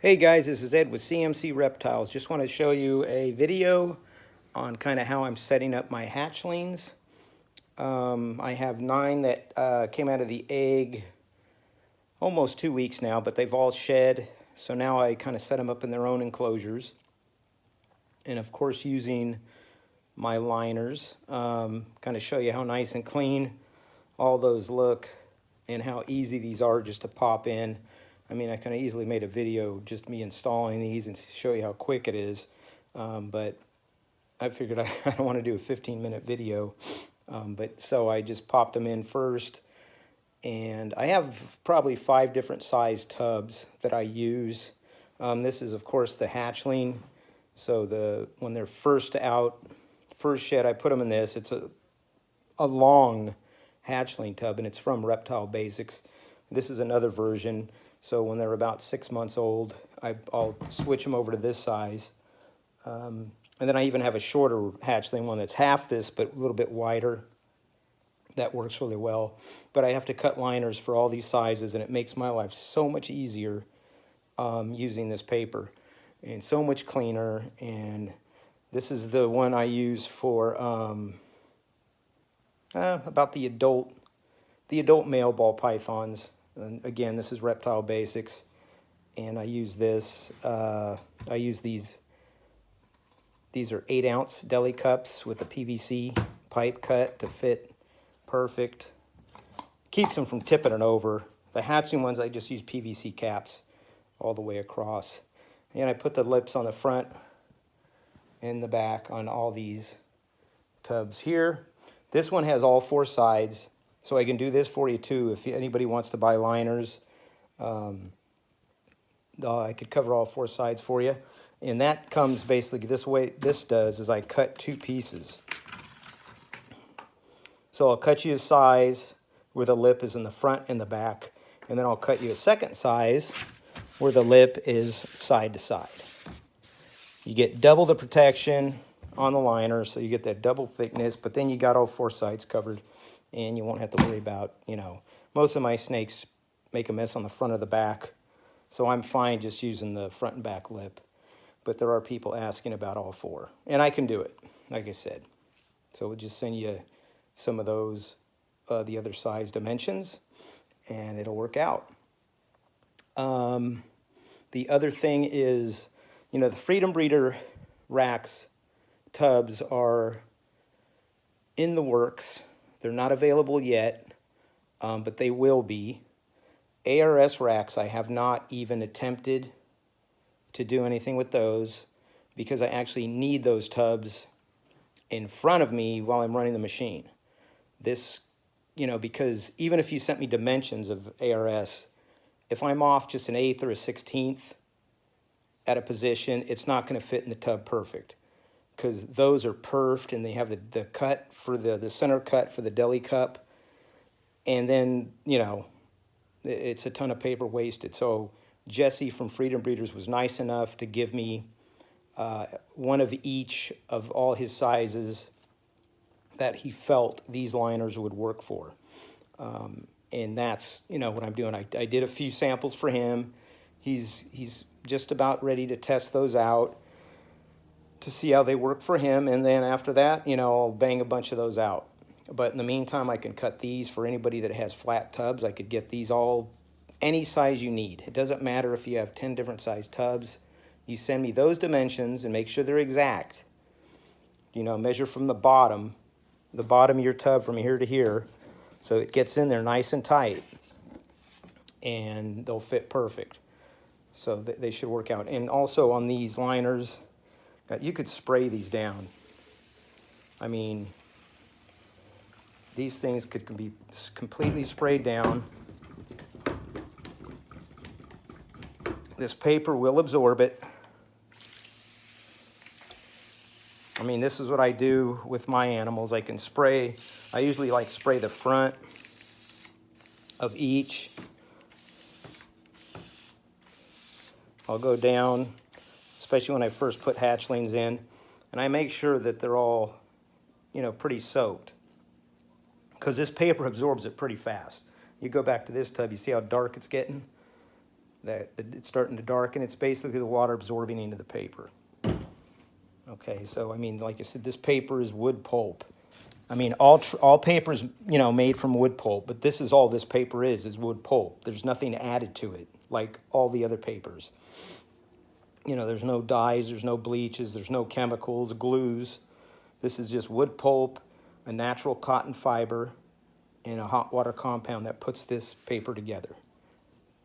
Hey guys, this is Ed with CMC Reptiles. Just want to show you a video on kind of how I'm setting up my hatchlings. I have 9 that came out of the egg almost 2 weeks now, but they've all shed. So now I kind of set them up in their own enclosures. And of course using my liners, kind of show you how nice and clean all those look and how easy these are just to pop in. I mean, I could have easily made a video just me installing these and show you how quick it is, but I figured I don't want to do a 15-minute video. So I just popped them in first, and I have probably 5 different size tubs that I use. This is, of course, the hatchling. So when they're first shed, I put them in this. It's a long hatchling tub, and it's from Reptile Basics. This is another version. So when they're about 6 months old, I'll switch them over to this size. And then I even have a shorter hatchling one that's half this, but a little bit wider. That works really well. But I have to cut liners for all these sizes, and it makes my life so much easier using this paper. And so much cleaner. And this is the one I use for about the adult male ball pythons. And again, this is Reptile Basics, and I use this. I use these. These are 8-ounce deli cups with a PVC pipe cut to fit perfect. Keeps them from tipping it over. The hatching ones, I just use PVC caps all the way across. And I put the lips on the front and the back on all these tubs here. This one has all 4 sides. So I can do this for you too. If anybody wants to buy liners, I could cover all 4 sides for you. And that comes basically this way. This does is I cut 2 pieces. So I'll cut you a size where the lip is in the front and the back. And then I'll cut you a second size where the lip is side to side. You get double the protection on the liner, so you get that double thickness, but then you got all 4 sides covered. And you won't have to worry about, most of my snakes make a mess on the front of the back. So I'm fine just using the front and back lip. But there are people asking about all 4. And I can do it, like I said. So we'll just send you some of those, the other size dimensions, and it'll work out. The other thing is, the Freedom Breeder racks, tubs are in the works. They're not available yet, but they will be. ARS racks, I have not even attempted to do anything with those because I actually need those tubs in front of me while I'm running the machine. This, because even if you sent me dimensions of ARS, if I'm off just an 1/8 or a 1/16 at a position, it's not going to fit in the tub perfect. Because those are perfed, and they have the cut for the center cut for the deli cup. And then, it's a ton of paper wasted. So Jesse from Freedom Breeders was nice enough to give me one of each of all his sizes that he felt these liners would work for. And that's, what I'm doing. I did a few samples for him. He's just about ready to test those out to see how they work for him, and then after that, I'll bang a bunch of those out. But in the meantime, I can cut these for anybody that has flat tubs. I could get these all any size you need. It doesn't matter if you have 10 different size tubs. You send me those dimensions and make sure they're exact. Measure from the bottom of your tub from here to here, so it gets in there nice and tight, and they'll fit perfect. So they should work out. And also on these liners, you could spray these down. I mean, these things could be completely sprayed down. This paper will absorb it. I mean, this is what I do with my animals. I can spray. I usually spray the front of each. I'll go down, especially when I first put hatchlings in, and I make sure that they're all, pretty soaked, because this paper absorbs it pretty fast. You go back to this tub, you see how dark it's getting? that it's starting to darken. It's basically the water absorbing into the paper. Okay, so I mean, like I said, this paper is wood pulp. I mean, all paper's, you know, made from wood pulp, but this is all this paper is wood pulp. There's nothing added to it like all the other papers. You know, there's no dyes, there's no bleaches, there's no chemicals, glues. This is just wood pulp, a natural cotton fiber, and a hot water compound that puts this paper together.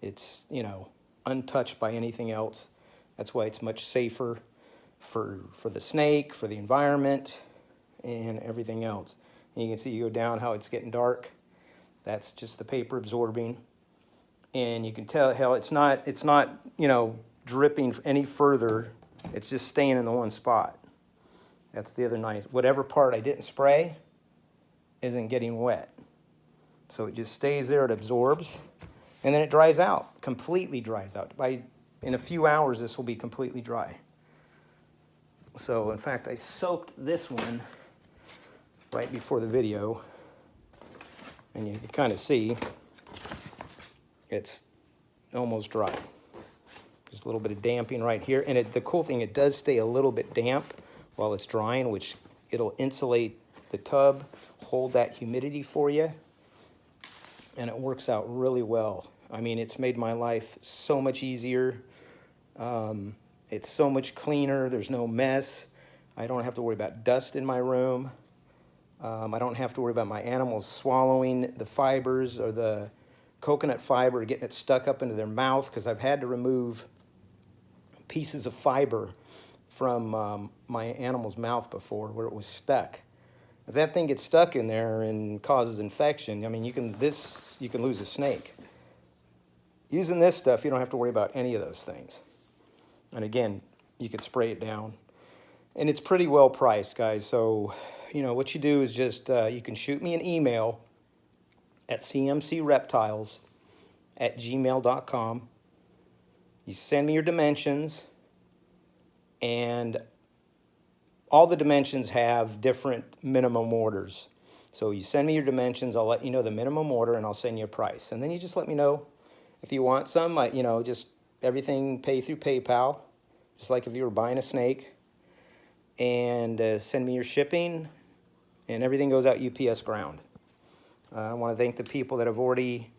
It's, you know, untouched by anything else. That's why it's much safer for the snake, for the environment, and everything else. And you can see, you go down how it's getting dark. That's just the paper absorbing. And you can tell how it's not, you know, dripping any further. It's just staying in the one spot. That's the other nice. Whatever part I didn't spray isn't getting wet. So it just stays there, it absorbs, and then it dries out, completely dries out. In a few hours, this will be completely dry. So in fact, I soaked this one right before the video, and you can kind of see it's almost dry. Just a little bit of damping right here. And the cool thing, it does stay a little bit damp while it's drying, which it'll insulate the tub, hold that humidity for you, and it works out really well. I mean, it's made my life so much easier. It's so much cleaner. There's no mess. I don't have to worry about dust in my room. I don't have to worry about my animals swallowing the fibers or the coconut fiber, getting it stuck up into their mouth, because I've had to remove pieces of fiber from my animal's mouth before where it was stuck. If that thing gets stuck in there and causes infection, I mean, you can lose a snake. Using this stuff, you don't have to worry about any of those things. And again, you can spray it down. And it's pretty well priced, guys. So, you know, what you do is just, you can shoot me an email at cmcreptiles@gmail.com. You send me your dimensions, and all the dimensions have different minimum orders. So you send me your dimensions, I'll let you know the minimum order, and I'll send you a price. And then you just let me know if you want some, you know, just everything pay through PayPal, just like if you were buying a snake. And send me your shipping, and everything goes out UPS ground. I want to thank the people that have already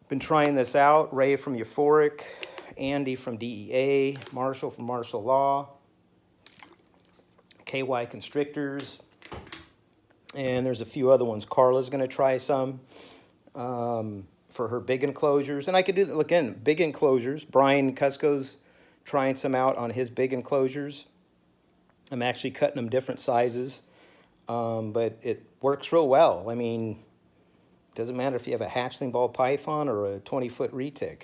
been trying this out. Ray from Euphoric, Andy from DEA, Marshall from Martial Law, KY Constrictors, and there's a few other ones. Carla's going to try some for her big enclosures. And I could do that, again, big enclosures. Brian Cusco's trying some out on his big enclosures. I'm actually cutting them different sizes, but it works real well. I mean, it doesn't matter if you have a hatchling ball python or a 20-foot retic.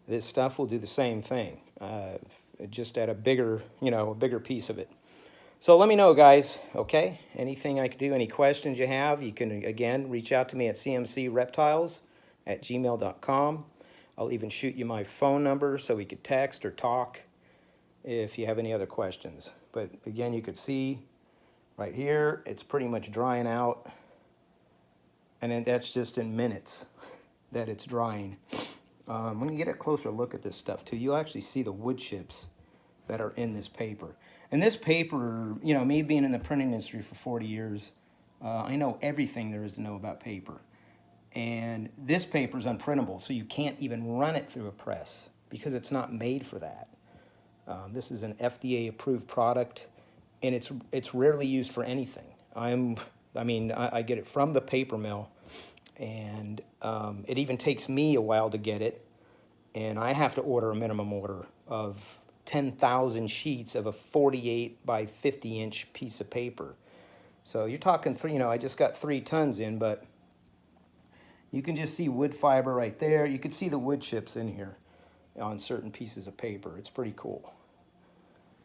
This stuff will do the same thing, just at a bigger, you know, a bigger piece of it. So let me know, guys, okay? Anything I can do, any questions you have, you can, again, reach out to me at cmcreptiles@gmail.com. I'll even shoot you my phone number so we could text or talk if you have any other questions. But again, you could see right here, it's pretty much drying out. And then that's just in minutes that it's drying. When you get a closer look at this stuff too, you'll actually see the wood chips that are in this paper. And this paper, you know, me being in the printing industry for 40 years, I know everything there is to know about paper. And this paper is unprintable, so you can't even run it through a press because it's not made for that. This is an FDA-approved product, and it's rarely used for anything. I get it from the paper mill, and it even takes me a while to get it, and I have to order a minimum order of 10,000 sheets of a 48 by 50 inch piece of paper. So you're talking you know, I just got 3 tons in, but you can just see wood fiber right there. You can see the wood chips in here on certain pieces of paper. It's pretty cool.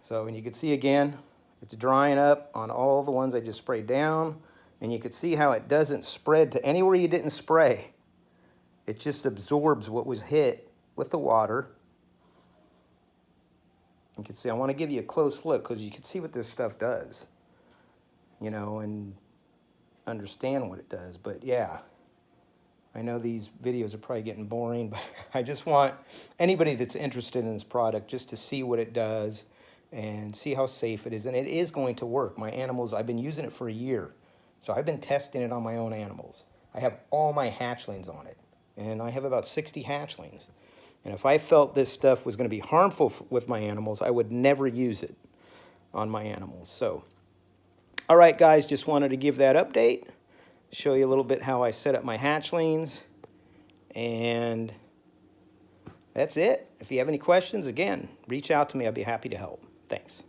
So, and you can see again, it's drying up on all the ones I just sprayed down, and you can see how it doesn't spread to anywhere you didn't spray. It just absorbs what was hit with the water. You can see, I want to give you a close look because you can see what this stuff does, you know, and understand what it does. But yeah, I know these videos are probably getting boring, but I just want anybody that's interested in this product just to see what it does and see how safe it is. And it is going to work. My animals, I've been using it for a year. So I've been testing it on my own animals. I have all my hatchlings on it. And I have about 60 hatchlings. And if I felt this stuff was going to be harmful with my animals, I would never use it on my animals. So, all right, guys, just wanted to give that update. Show you a little bit how I set up my hatchlings, and that's it. If you have any questions, again, reach out to me. I'd be happy to help. Thanks.